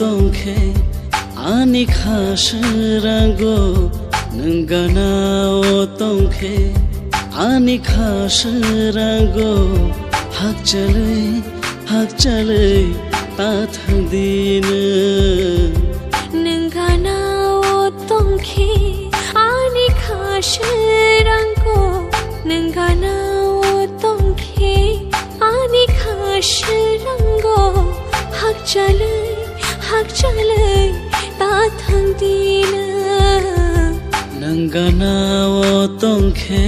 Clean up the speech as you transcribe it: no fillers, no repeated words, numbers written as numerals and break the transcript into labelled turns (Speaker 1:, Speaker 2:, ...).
Speaker 1: tongke ani khas rango nangana o tongke ani khas rango hak chale ta thang din
Speaker 2: nangana o tongke ani khas rango nangana o tongke ani khas rango hak chale ta thang din
Speaker 1: nangana o tongke